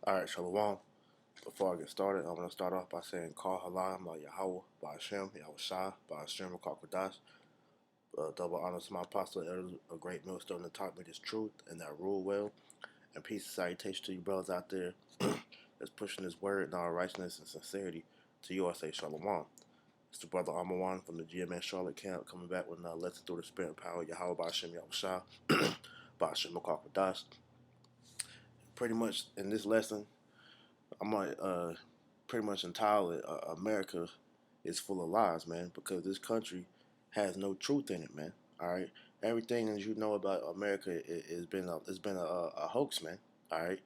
Alright, Shalom. Before I get started, I'm going to start off by saying, Call Halam, Yahweh, by Hashem, Yahweh Shah, by Hashem, Kakwadash. Double honor to my apostle, elders, a great millstone that taught me this truth and that rule well. And peace and salutation to you brothers out there that's pushing this word in all righteousness and sincerity. To you, I say Shalom. It's the brother Amawan from the GMS Charlotte camp coming back with another lesson through the spirit and power, Yahweh, by Hashem, Yahweh Shah, by Hashem, Kakwadash. Pretty much in this lesson, I'm going to pretty much entirely America is full of lies, man, because this country has no truth in it, man. All right, everything that you know about America has been a hoax, man. All right,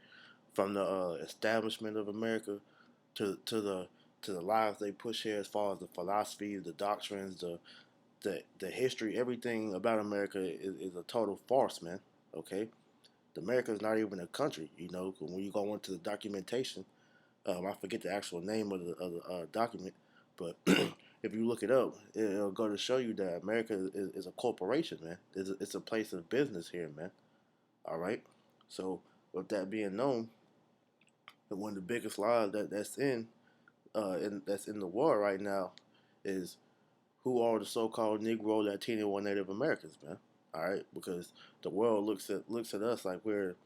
from the establishment of America to the lies they push here, as far as the philosophies, the doctrines, the history, everything about America is a total farce, man. Okay, America is not even a country, you know. When you go into the documentation, I forget the actual name of the document, but if you look it up, it'll go to show you that America is a corporation, man. It's a place of business here, man. All right. So with that being known, one of the biggest lies that's in the world right now is who are the so-called Negro, Latino, or Native Americans, man. All right, because the world looks at us like we're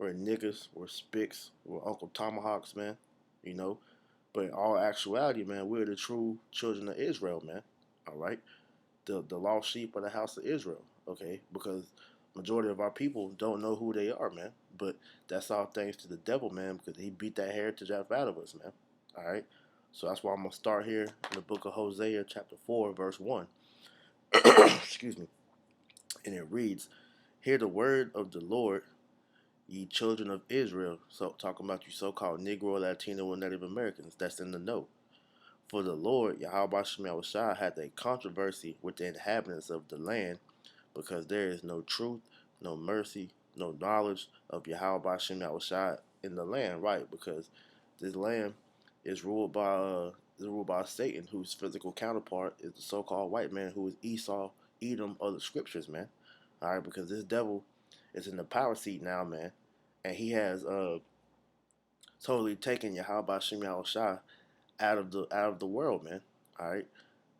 niggas, we're spicks, we're Uncle Tomahawks, man. You know, but in all actuality, man, we're the true children of Israel, man. All right, the lost sheep of the house of Israel. Okay, because majority of our people don't know who they are, man. But that's all thanks to the devil, man, because he beat that heritage out of us, man. All right, so that's why I'm gonna start here in the book of Hosea, chapter 4, verse 1. Excuse me, and it reads, "Hear the word of the Lord, ye children of Israel." So talking about you so-called Negro, Latino, and Native Americans that's in the know. For the Lord, Yahweh Shem Shah, had a controversy with the inhabitants of the land, because there is no truth, no mercy, no knowledge of Yahweh Shem Shah in the land, right? Because this land is ruled by Satan, whose physical counterpart is the so-called white man, who is Esau, Edom of the scriptures, man. All right, because this devil is in the power seat now, man, and he has totally taken Yahweh Shem Shah out of the world, man. All right,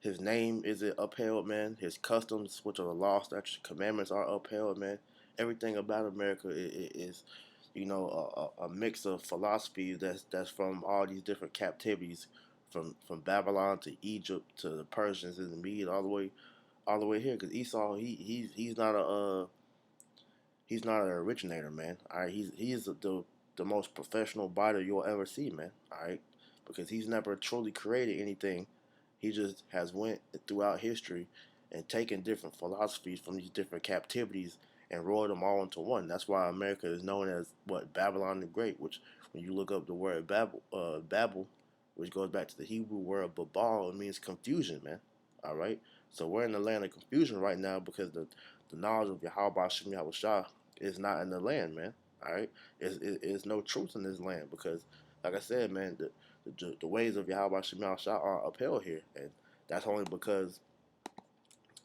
his name isn't upheld, man. His customs, which are the law, statutes, commandments, are upheld, man. Everything about America is a mix of philosophies that's from all these different captivities, from Babylon to Egypt to the Persians and the Medes, all the way here. Because Esau, he's not an originator, man. All right, he's the most professional biter you'll ever see, man. All right, because he's never truly created anything. He just has went throughout history and taken different philosophies from these different captivities and rolled them all into one. That's why America is known as what, Babylon the Great. Which, when you look up the word Babel, which goes back to the Hebrew word Babal, it means confusion, man. All right, so we're in the land of confusion right now because the knowledge of Yahweh Shem Shah is not in the land, man. All right, it's no truth in this land because, like I said, man, the ways of Yahweh Shem Shah are upheld here, and that's only because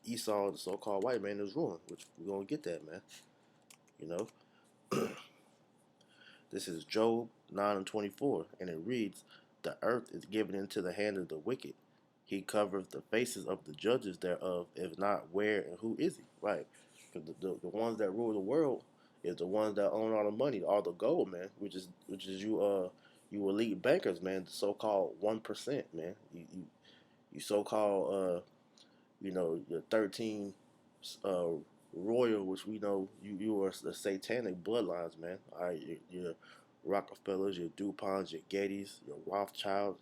Esau, the so-called white man, is ruling. Which we're gonna get that, man. You know, this is Job 9:24, and it reads, "The earth is given into the hand of the wicked. He covereth the faces of the judges thereof. If not, where and who is he?" Right? Because the ones that rule the world is the ones that own all the money, all the gold, man. Which is you elite bankers, man. The so-called 1%, man. You so-called your 13 uh, royal, which we know you are the satanic bloodlines, man. All right, your Rockefellers, your DuPonts, your Gettys, your Rothschilds,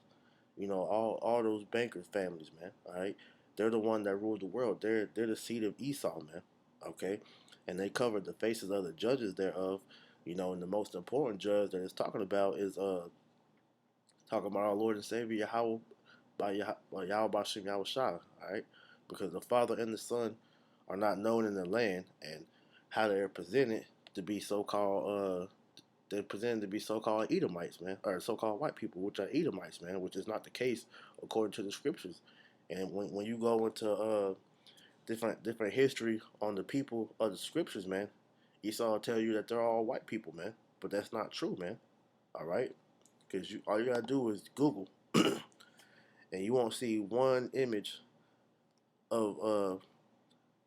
all those bankers families, man. All right, they're the one that rule the world. They're the seed of Esau, man. Okay, and they covered the faces of the judges thereof. And the most important judge that it's talking about is talking about our Lord and Savior Yahweh by Yahweh Shem Yahweh Shah. All right, because the Father and the Son are not known in the land, and how they're presented to be so-called they're presented to be so-called Edomites, man, or so-called white people, which are Edomites, man, which is not the case according to the scriptures. And when you go into different history on the people of the scriptures, man, Esau will tell you that they're all white people, man, but that's not true, man. All right, because you all you gotta do is Google, and you won't see one image of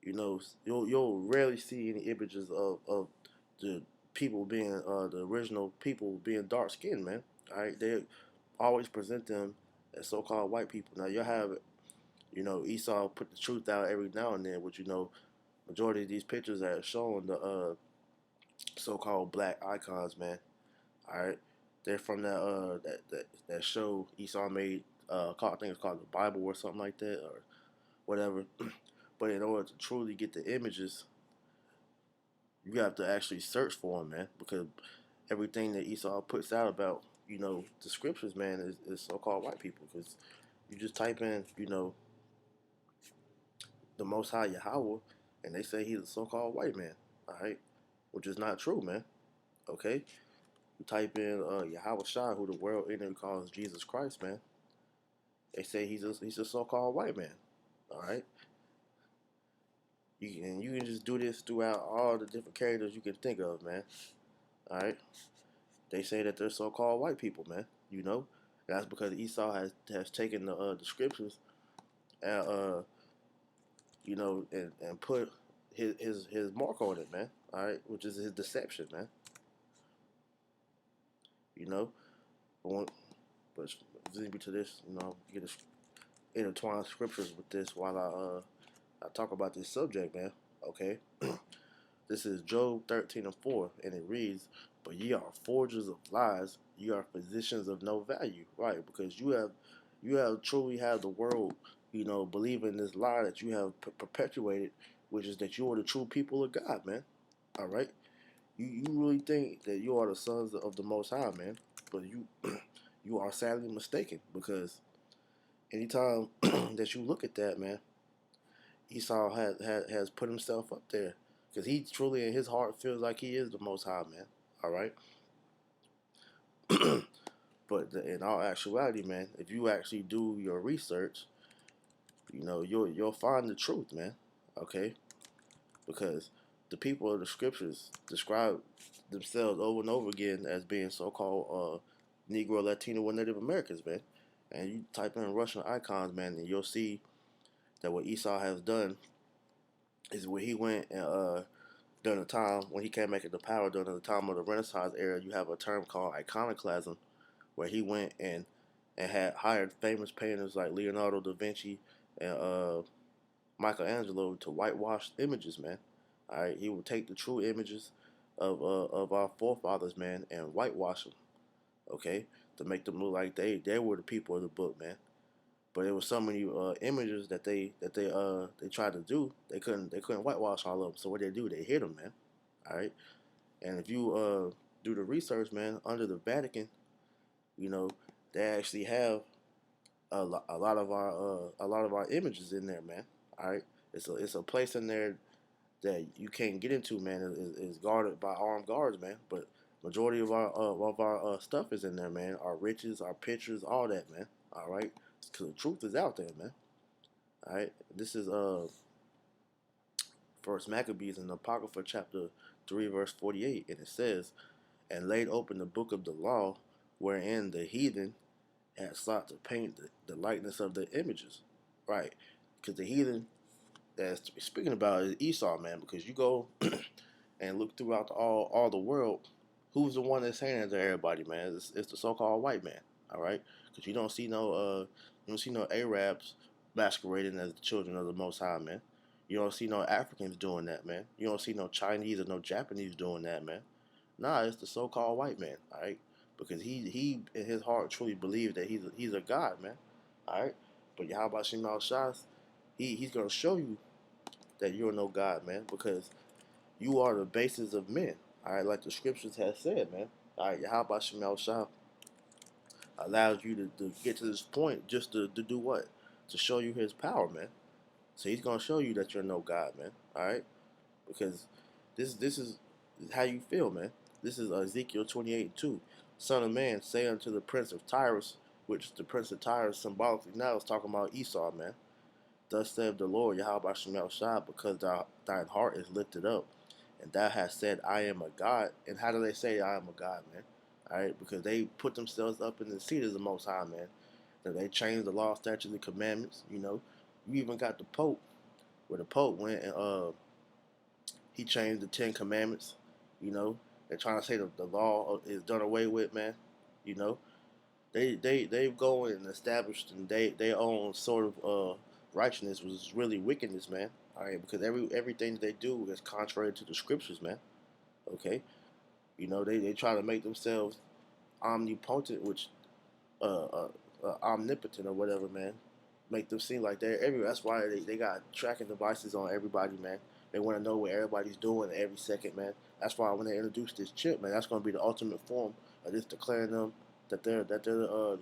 you'll rarely see any images of the people being the original people being dark skinned, man. All right, they always present them as so called white people. Now you'll have Esau put the truth out every now and then, which majority of these pictures that are showing the so called black icons, man. All right, they're from that show Esau made. I think it's called the Bible or something like that, or whatever. But in order to truly get the images, you have to actually search for them, man, because everything that Esau puts out about the scriptures, man, is so-called white people. Because you just type in the Most High Yahweh, and they say he's a so-called white man. All right, which is not true, man. Okay, you type in Yahweh Shai, who the world enemy calls Jesus Christ, man. They say he's a so-called white man. All right, you can just do this throughout all the different characters you can think of, man. All right, they say that they're so-called white people, man. That's because Esau has taken the scriptures and and put his mark on it, man. All right, which is his deception, man. You know, but but lead me to this, get this intertwine scriptures with this while I talk about this subject, man. Okay, this is Job 13:4, and it reads, "But ye are forgers of lies; ye are physicians of no value." Right, because you have truly have the world, believing this lie that you have perpetuated, which is that you are the true people of God, man. All right, you really think that you are the sons of the Most High, man, but you are sadly mistaken because anytime that you look at that, man, Esau has put himself up there because he truly in his heart feels like he is the Most High, man. All right, but in all actuality, man, if you actually do your research, you'll find the truth, man. Okay, because the people of the scriptures describe themselves over and over again as being so-called Negro, Latino, or Native Americans, man. And you type in Russian icons, man, and you'll see that what Esau has done is when he went and during the time when he came back into power during the time of the Renaissance era, you have a term called iconoclasm, where he went and had hired famous painters like Leonardo da Vinci and Michelangelo to whitewash images, man. All right, he would take the true images of our forefathers, man, and whitewash them, okay, to make them look like they were the people of the book, man. But there was so many images that they tried to do. They couldn't whitewash all of them. So what they do, they hit them, man. All right. And if you do the research, man, under the Vatican, you know, they actually have a lot of our images in there, man. All right. It's a place in there that you can't get into, man. Is guarded by armed guards, man. But majority of our stuff is in there, man. Our riches, our pictures, all that, man. All right. Because the truth is out there, man. All right, this is First Maccabees in the Apocrypha chapter 3 verse 48, and it says, "And laid open the book of the law, wherein the heathen had sought to paint the likeness of the images." Right, because the heathen that's speaking about is Esau, man. Because you go and look throughout all the world, who's the one that's saying it to everybody, man? It's the so-called white man. All right, because you don't see no Arabs masquerading as the children of the Most High, man. You don't see no Africans doing that, man. You don't see no Chinese or no Japanese doing that, man. Nah, it's the so-called white man. All right, because he in his heart truly believes that he's a god, man. All right, but Yahweh Shemal Shas, he's gonna show you that you're no god, man, because you are the basis of men. All right, like the scriptures have said, man. All right, Yahweh Shemal Shah allows you to get to this point just to do what? To show you his power, man. So he's gonna show you that you're no God, man. All right, because this is how you feel, man. This is Ezekiel 28:2. Son of man, say unto the prince of Tyrus, which the prince of Tyrus symbolically now is talking about Esau, man. Thus saith the Lord Yahweh Shemel Shah, because thine heart is lifted up, and thou hast said, I am a God. And how do they say I am a God, man? All right, because they put themselves up in the seat of the Most High, man. That they changed the law, statutes, and commandments. You know, you even got the Pope, where the Pope went and he changed the Ten Commandments. You know, they're trying to say the law is done away with, man. You know, they go and established and their own sort of righteousness was really wickedness, man. All right, because everything they do is contrary to the scriptures, man. Okay, you know they try to make themselves omnipotent, which omnipotent or whatever, man. Make them seem like they're everywhere. That's why they got tracking devices on everybody, man. They want to know what everybody's doing every second, man. That's why when they introduce this chip, man, that's going to be the ultimate form of just declaring them that they're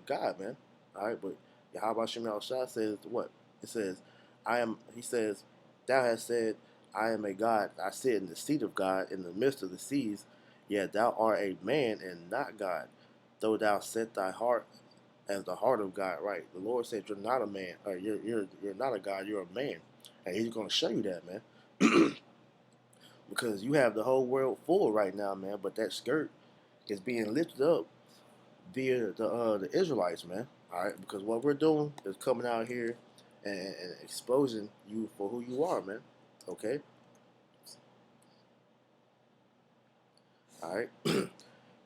God, man. All right, but Yahweh Shem Shah says what? It says, I am. He says, Thou hast said, I am a God. I sit in the seat of God in the midst of the seas. Yet thou art a man and not God, though thou set thy heart as the heart of God, right? The Lord said you're not a man, or you're not a God, you're a man, and He's going to show you that, man, because you have the whole world full right now, man. But that skirt is being lifted up via the Israelites, man. All right, because what we're doing is coming out here and exposing you for who you are, man. Okay, all right.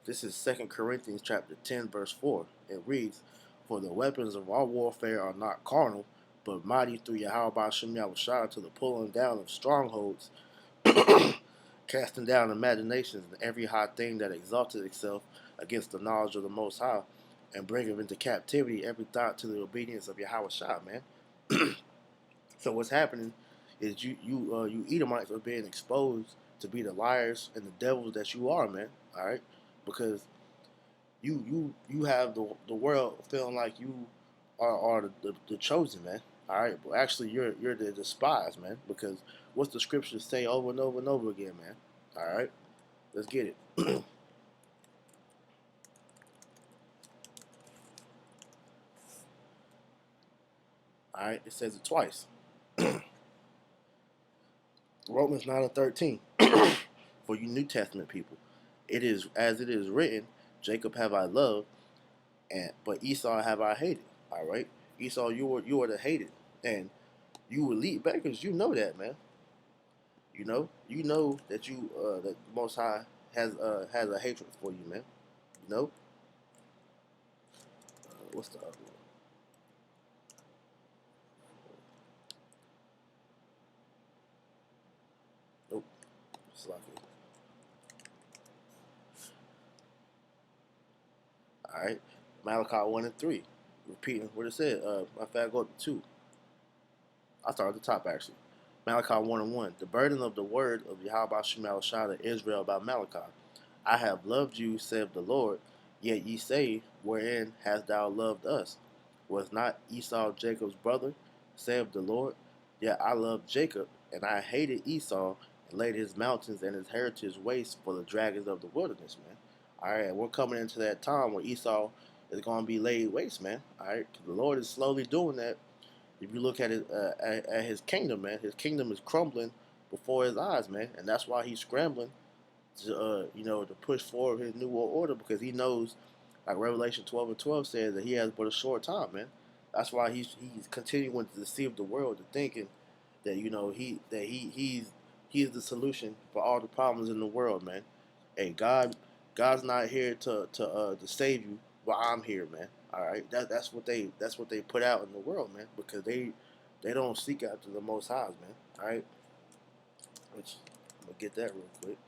This is 2 Corinthians chapter 10, verse 4. It reads, For the weapons of our warfare are not carnal, but mighty through Yahweh Shem Yahushua to the pulling down of strongholds, casting down imaginations and every high thing that exalted itself against the knowledge of the Most High, and bringing into captivity every thought to the obedience of Yahweh Shah, man. So what's happening is you Edomites are being exposed to be the liars and the devils that you are, man. All right, because you have the world feeling like you are the chosen, man. All right, but actually you're the despised, man. Because what's the scriptures say over and over and over again, man? All right, let's get it. All right, it says it twice. Romans 9:13. For you New Testament people, it is as it is written, Jacob have I loved, and but Esau have I hated. All right, Esau, you are the hated, and you elite backers, you know that, man. You know that that the Most High has a hatred for you, man. You know, what's the other one? Nope, it's like it. All right, Malachi 1 and 3, repeating what it said. My fact go to 2. I start at the top actually. Malachi 1 and 1. The burden of the word of Yahweh Shemal Shah to Israel by Malachi. I have loved you, saith the Lord. Yet ye say, Wherein hast thou loved us? Was not Esau Jacob's brother, saith the Lord? Yet I loved Jacob, and I hated Esau, and laid his mountains and his heritage waste for the dragons of the wilderness, man. All right, we're coming into that time where Esau is going to be laid waste, man. All right, the Lord is slowly doing that. If you look at it, at his kingdom, man, his kingdom is crumbling before his eyes, man, and that's why he's scrambling to to push forward his new world order because he knows, like Revelation 12:12 says, that he has but a short time, man. That's why he's continuing to deceive the world, to thinking that he is the solution for all the problems in the world, man. Hey, God's not here to save you, but I'm here, man. All right, that's what they put out in the world, man, because they don't seek after the Most High, man. All right, which I'm gonna get that real quick.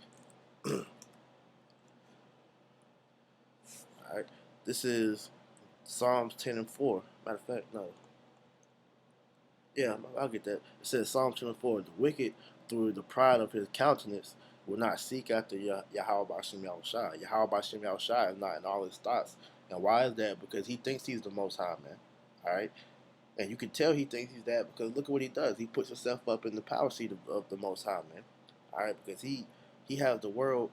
All right, this is Psalms 10 and 4. Matter of fact, no, yeah, I'll get that. It says Psalm 10 and 4. The wicked, through the pride of his countenance, will not seek after Yahweh Bashem Yahushua. Yahweh Bashem Yahushua is not in all his thoughts. And why is that? Because he thinks he's the Most High, man. All right, and you can tell he thinks he's that because look at what he does. He puts himself up in the power seat of the Most High, man. All right, because he has the world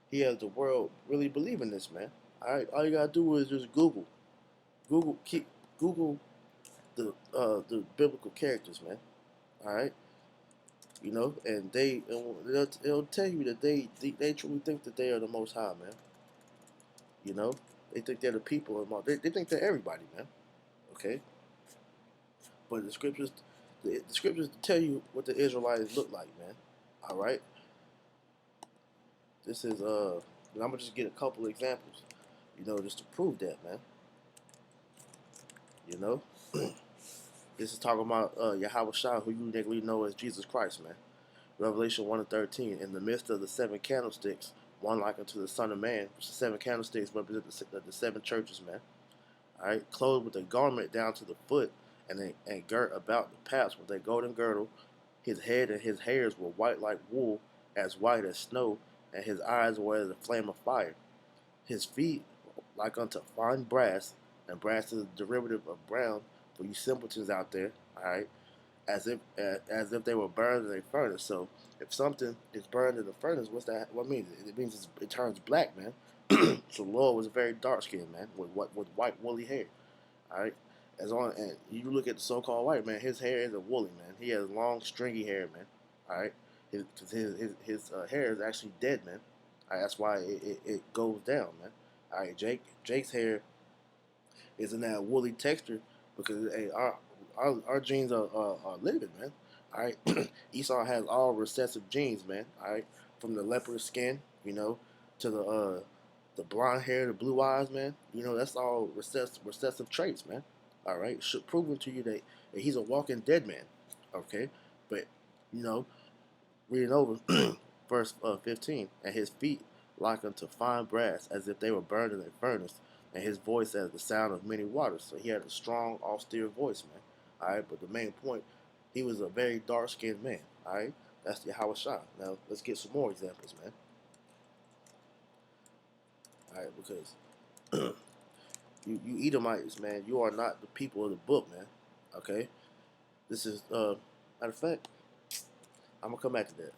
he has the world really believing this, man. All right, all you gotta do is just Google the biblical characters, man. All right, and it'll tell you that they truly think that they are the Most High, man. You know, they think they're the people. They think they're everybody, man. Okay, but the scriptures tell you what the Israelites look like, man. All right, this is and I'm gonna just get a couple examples, just to prove that, man. You know, this is talking about Yahweh Shah, who you niggas know as Jesus Christ, man. Revelation 1 and 13. In the midst of the seven candlesticks, one like unto the Son of Man, which the seven candlesticks represent the seven churches, man. All right, clothed with a garment down to the foot, and girt about the paps with a golden girdle. His head and his hairs were white like wool, as white as snow, and his eyes were as a flame of fire. His feet like unto fine brass, and brass is a derivative of brown for you simpletons out there. All right, as if they were burned in a furnace. So if something is burned in the furnace, what's that? What means it means it turns black, man. So the Lord was very dark skinned, man, with white woolly hair. All right, and you look at the so-called white man, his hair isn't woolly, man. He has long, stringy hair, man. All right, his hair is actually dead, man. All right, that's why it goes down, man. All right, Jake's hair isn't that woolly texture because hey, our genes are living, man. All right, Esau has all recessive genes, man. All right, from the leopard skin, to the blonde hair, the blue eyes, man. That's all recessive traits, man. All right, should proving to you that he's a walking dead man. Okay, but you know, reading over verse 15, and his feet like unto fine brass, as if they were burned in a furnace, and his voice as the sound of many waters. So he had a strong, austere voice, man. All right, but the main point, he was a very dark skinned man. All right, that's Yahweh Shah. Now let's get some more examples, man. All right, because you Edomites, man, you are not the people of the book, man. Okay, this is matter of fact, I'm gonna come back to that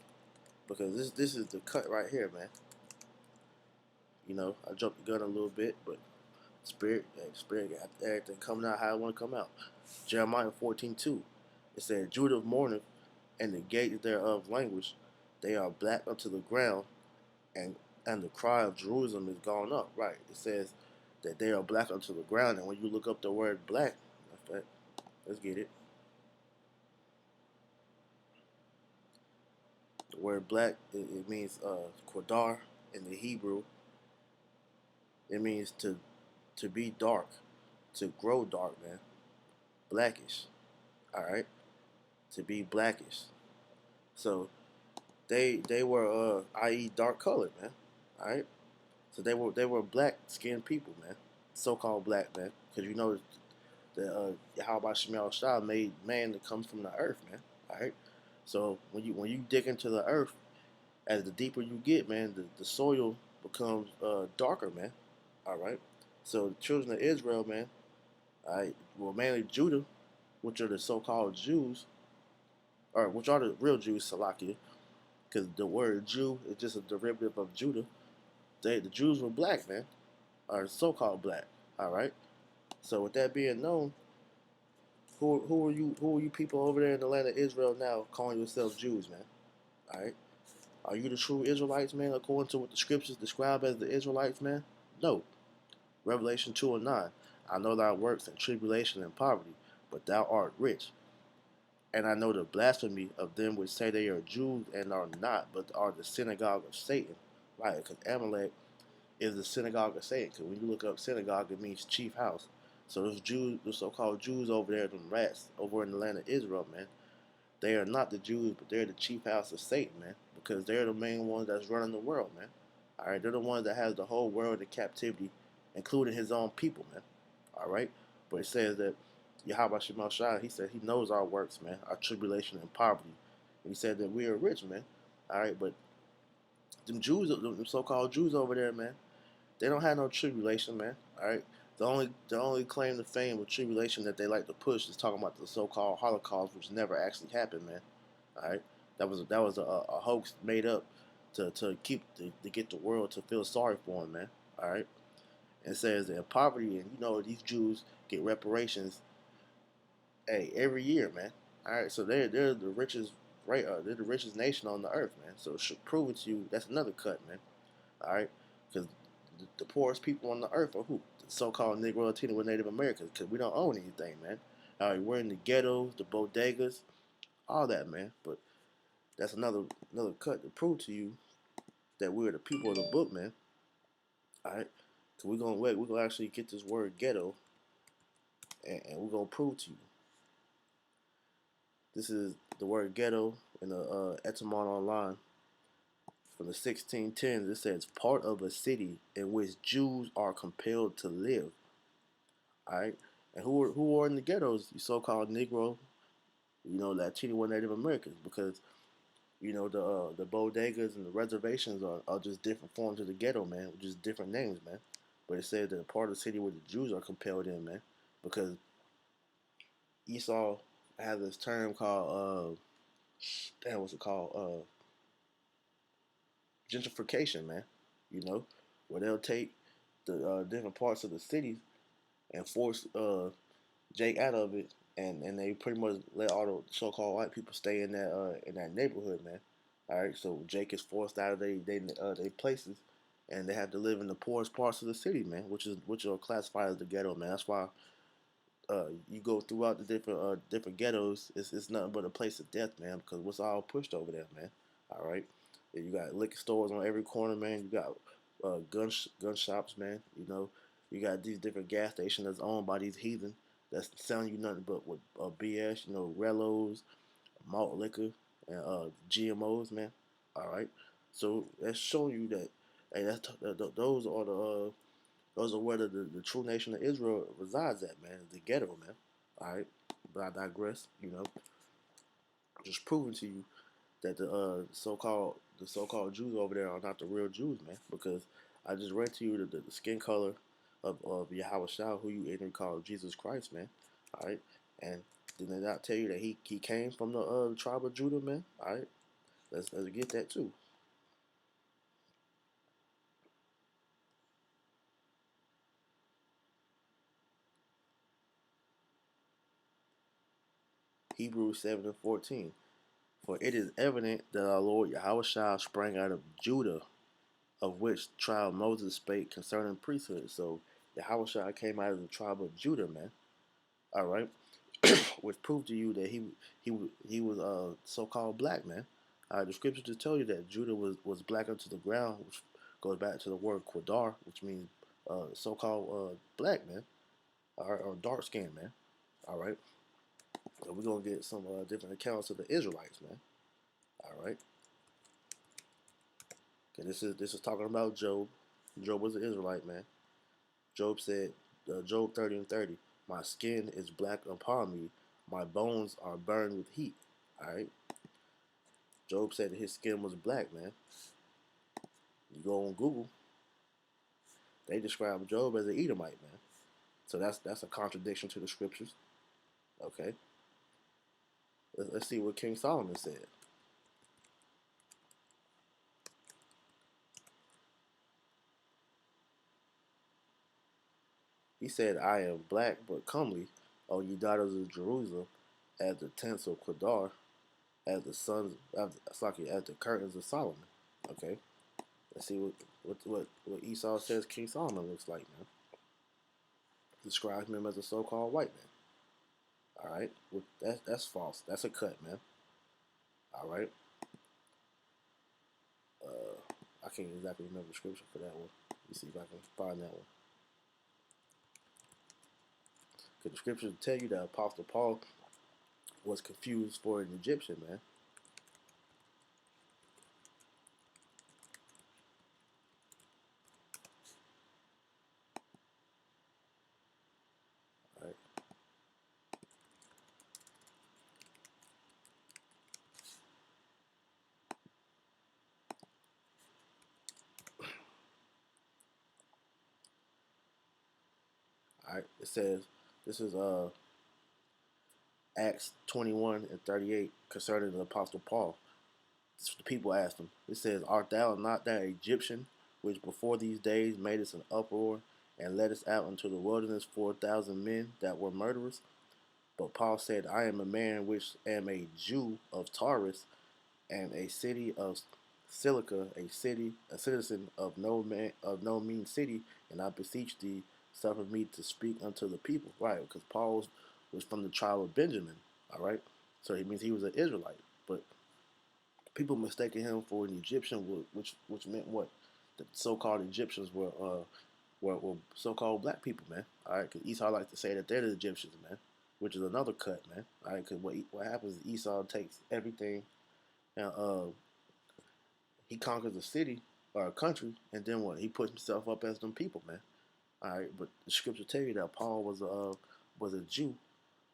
because this is the cut right here, man. I jumped the gun a little bit, but spirit got everything coming out how I want to come out. Jeremiah 14:2. It said, Judah mourneth, and the gate thereof language. They are black unto the ground, and the cry of Jerusalem is gone up. Right. It says that they are black unto the ground, and when you look up the word black, let's get it. The word black, it means Qadar in the Hebrew. It means to be dark, to grow dark, man. Blackish. All right, to be blackish. So they were i.e. dark colored, man. All right, so they were black skinned people, man. So called black, man, because that Yahweh Shemal Shah made man that comes from the earth, man. All right, so when you dig into the earth, as the deeper you get, man, the soil becomes darker, man. All right, so the children of Israel, man, all right, well mainly Judah, which are the so-called Jews, or which are the real Jews, Salakia, because the word Jew is just a derivative of Judah. The Jews were black, man, or so-called black. All right. So with that being known, who are you people over there in the land of Israel now calling yourselves Jews, man? All right. Are you the true Israelites, man, according to what the scriptures describe as the Israelites, man? No. Revelation 2 and 9. I know thy works and tribulation and poverty, but thou art rich. And I know the blasphemy of them which say they are Jews and are not, but are the synagogue of Satan. Right, because Amalek is the synagogue of Satan. Because when you look up synagogue, it means chief house. So those Jews, the so-called Jews over there, them rats over in the land of Israel, man, they are not the Jews, but they're the chief house of Satan, man, because they're the main ones that's running the world, man. All right, they're the ones that has the whole world in captivity, including his own people, man. All right, but it says that Yahweh Shemal Shah, he said he knows our works, man, our tribulation and poverty. And he said that we are rich, man. All right, but them Jews, them so-called Jews over there, man, they don't have no tribulation, man. All right. The only claim to fame with tribulation that they like to push is talking about the so-called Holocaust, which never actually happened, man. All right. That was a hoax made up to get the world to feel sorry for them, man. All right. It says that poverty, and these Jews get reparations, hey, every year, man. All right. So they're the richest, right? They're the richest nation on the earth, man. So it should prove it to you. That's another cut, man. All right, because poorest people on the earth are who? The so-called Negro, Latino, and Native Americans, because we don't own anything, man. We're in the ghettos, the bodegas, all that, man. But that's another cut to prove to you that we're the people of the book, man. All right. So we're gonna wait. We're gonna actually get this word ghetto, and we're gonna prove to you. This is the word ghetto in the etymon online from the 1610s. It says part of a city in which Jews are compelled to live. All right. And who are in the ghettos? The so-called Negro, Latino and Native Americans, because the bodegas and the reservations are just different forms of the ghetto, man, just different names, man. But it said that a part of the city where the Jews are compelled in, man, because Esau has this term called damn, what's it called? Gentrification, man. You know, where they'll take the different parts of the cities and force Jake out of it, and they pretty much let all the so-called white people stay in that neighborhood, man. All right, so Jake is forced out of they places, and they have to live in the poorest parts of the city, man, which are classified as the ghetto, man. That's why you go throughout the different ghettos, it's nothing but a place of death, man, because what's all pushed over there, man. All right, you got liquor stores on every corner, man. You got gun shops, man. You got these different gas stations that's owned by these heathen that's selling you nothing but with BS, Rellos, malt liquor, and GMOs, man. All right, so that's showing you that hey, those are where the true nation of Israel resides at, man. The ghetto, man. All right, but I digress. Just proving to you that the so-called Jews over there are not the real Jews, man. Because I just read to you the skin color of Yahweh Shah, who you ignorant call Jesus Christ, man. All right, and did they not tell you that he came from the tribe of Judah, man? All right, let's get that too. Hebrews 7:14. For it is evident that our Lord Yahweh Shah sprang out of Judah, of which tribe Moses spake concerning priesthood. So Yahweh Shah came out of the tribe of Judah, man. All right, which proved to you that he was so-called black, man. The scripture just tell you that Judah was black unto the ground, which goes back to the word Quadar, which means so-called black, man, or dark skin, man. All right, so we're gonna get some different accounts of the Israelites, man. All right, okay, this is talking about Job. Job was an Israelite, man. Job said, Job 30:30, my skin is black upon me, my bones are burned with heat. All right. Job said that his skin was black, man. You go on Google, they describe Job as an Edomite, man. So that's a contradiction to the scriptures. Okay. Let's see what King Solomon said. He said, I am black but comely, O ye daughters of Jerusalem, as the tents of Kedar, as the sons as the curtains of Solomon. Okay. Let's see what Esau says King Solomon looks like, man. Describes him as a so-called white man. All right, well, that's false. That's a cut, man. All right. I can't exactly remember the scripture for that one. Let me see if I can find that one. Because the scriptures tell you that Apostle Paul was confused for an Egyptian, man. All right. All right. It says this is Acts 21:38 concerning the Apostle Paul. The people asked him. It says, art thou not that Egyptian which before these days made us an uproar and led us out into the wilderness 4,000 men that were murderers? But Paul said, I am a man which am a Jew of Taurus and a city of silica, a city, a citizen of no mean city, and I beseech thee, suffer me to speak unto the people. Right, because was from the tribe of Benjamin. All right, so it means he was an Israelite, but people mistaking him for an Egyptian, which meant what? The so-called Egyptians were so-called black people, man. All right, because Esau likes to say that they're the Egyptians, man, which is another cut, man. All right, because what happens is Esau takes everything and he conquers a city or a country, and then what? He puts himself up as them people, man. All right, but the scripture tell you that Paul was a Jew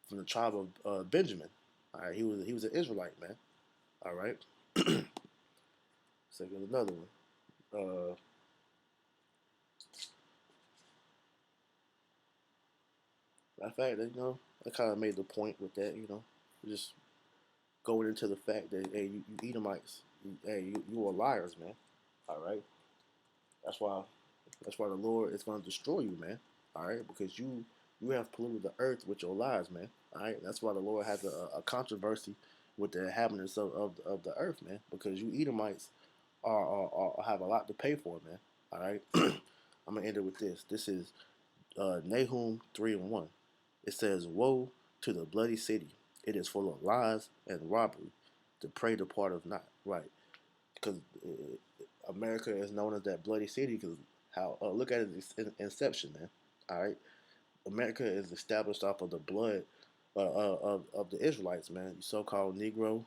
from the tribe of Benjamin. All right, he was an Israelite, man. All right, so here's another one. In fact, I kind of made the point with that, just going into the fact that hey, you Edomites, you are liars, man. All right, that's why the Lord is going to destroy you, man. All right, because you have polluted the earth with your lies, man. All right, that's why the Lord has a controversy with the inhabitants of the earth, man. Because you Edomites have a lot to pay for, man. All right, I'm gonna end it with this. This is Nahum 3:1. It says, "Woe to the bloody city! It is full of lies and robbery. The prey departeth not." Right, because America is known as that bloody city. Because how look at its inception, man. All right, America is established off of the blood of the Israelites, man. You so-called Negro,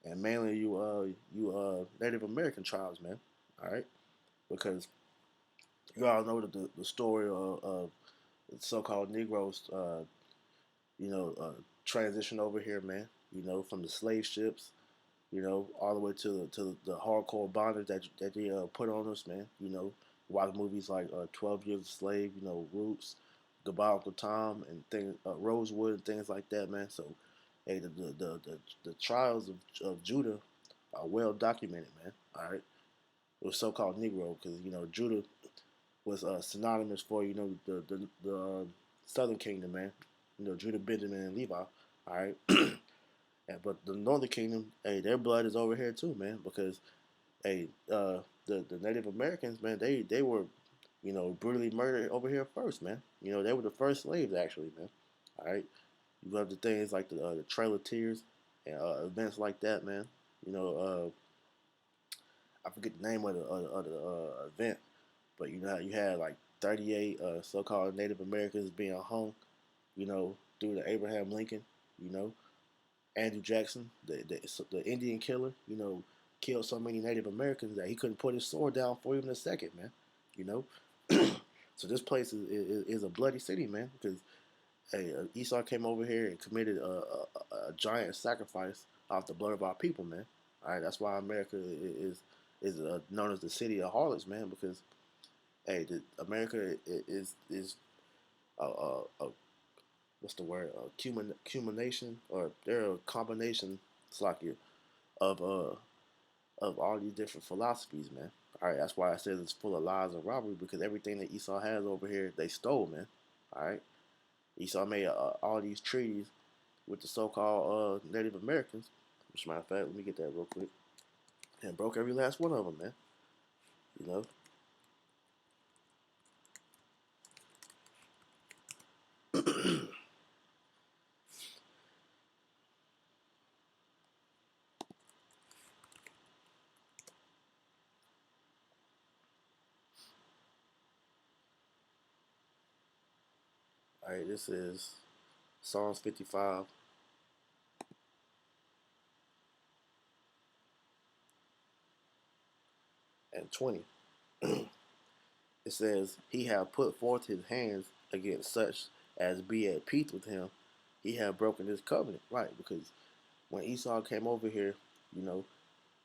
and mainly you Native American tribes, man. All right, because you all know the story of so-called Negroes, you know, transition over here, man. From the slave ships, all the way to the hardcore bondage that they put on us, man. Watch movies like 12 Years a Slave, Roots, Goodbye Uncle Tom, and things, Rosewood, and things like that, man. So, hey, the trials of Judah are well documented, man. All right, it was so-called Negro because Judah was synonymous for the Southern Kingdom, man. Judah, Benjamin, and Levi. All right, but the Northern Kingdom, hey, their blood is over here too, man. Because hey, the Native Americans, man, they were brutally murdered over here first, man. They were the first slaves, actually, man. All right, you have the things like the Trail of Tears and events like that, man. You know, I forget the name of the event, but you had like 38 so-called Native Americans being hung, through the Abraham Lincoln, you know, Andrew Jackson, the Indian killer, killed so many Native Americans that he couldn't put his sword down for even a second, man. You know, so this place is a bloody city, man. Because hey, Esau came over here and committed a giant sacrifice off the blood of our people, man. All right, that's why America is known as the city of harlots, man. Because hey, America is a what's the word? Culmination, or they're a combination. It's like you of all these different philosophies, man. All right, that's why I said it's full of lies and robbery because everything that Esau has over here, they stole, man. All right, Esau made all these treaties with the so-called Native Americans. As a matter of fact, let me get that real quick. And broke every last one of them, man. You know. All right, this is Psalms 55 and 20. It says, "He have put forth his hands against such as be at peace with him. He have broken his covenant." Right, because when Esau came over here, you know,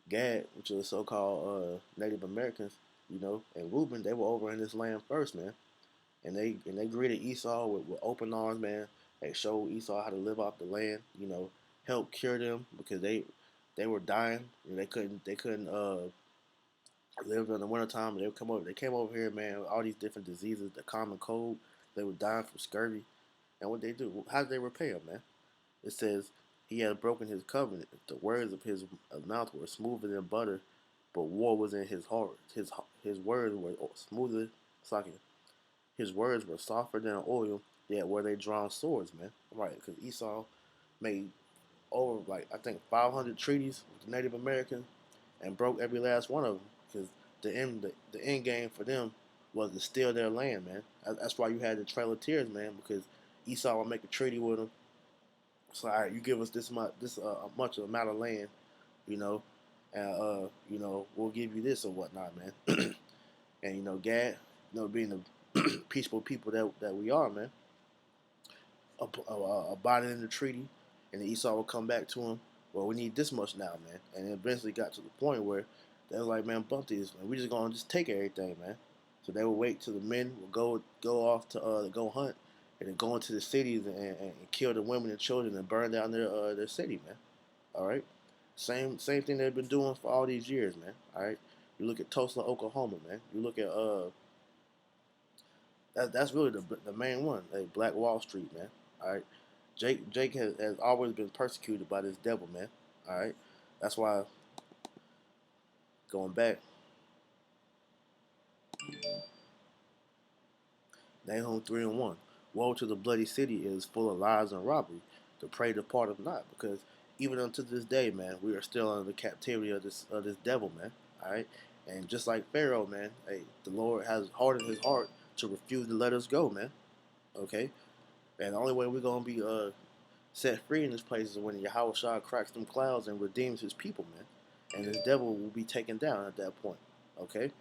Gad, which are so-called Native Americans, and Reuben, they were over in this land first, man. And they greeted Esau with open arms, man. They showed Esau how to live off the land, help cure them because they were dying. They couldn't live in the wintertime. They came over here, man, with all these different diseases, the common cold. They were dying from scurvy. And what they do? How did they repay him, man? It says he had broken his covenant. The words of his mouth were smoother than butter, but war was in his heart. His words were smoother, like his words were softer than oil. Yet were they drawn swords, man? Right? Because Esau made over like I think 500 treaties with the Native Americans and broke every last one of them. Because the end game for them was to steal their land, man. That's why you had the Trail of Tears, man. Because Esau would make a treaty with them. So all right, you give us much amount of land, you know, and we'll give you this or whatnot, man. And Gad, being the peaceful people that we are, man, abiding in the treaty, and the Esau will come back to him. Well, we need this much now, man. And it eventually got to the point where they was like, man, bump this, man. We just gonna just take everything, man. So they would wait till the men would go off to go hunt, and then go into the cities and kill the women and children and burn down their city, man. All right, same thing they've been doing for all these years, man. All right, you look at Tulsa, Oklahoma, man. You look at that's really the main one, like Black Wall Street, man. All right, Jake has always been persecuted by this devil, man. All right, that's why going back, Nahum 3:1. Woe to the bloody city, it is full of lies and robbery. The prey departeth not, because even unto this day, man, we are still under the captivity of this devil, man. All right, and just like Pharaoh, man, hey, the Lord has hardened his heart to refuse to let us go, man. Okay, and the only way we're gonna be set free in this place is when Yahweh Shah cracks them clouds and redeems his people, man. And this devil will be taken down at that point. Okay?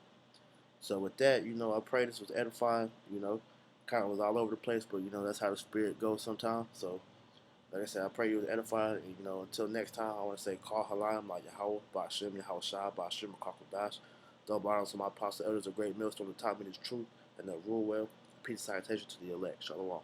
So with that, I pray this was edifying, kind of was all over the place, but that's how the spirit goes sometimes. So like I said, I pray you was edifying, and until next time, I want to say call halayim like Yahweh, Ba'ashem, Yahweh Shah, Ba'ashem, Kakodash. Double honor to my apostle elders, a great millstone to top me this truth and that rule well. Peace and salutation to the elect. Shalom.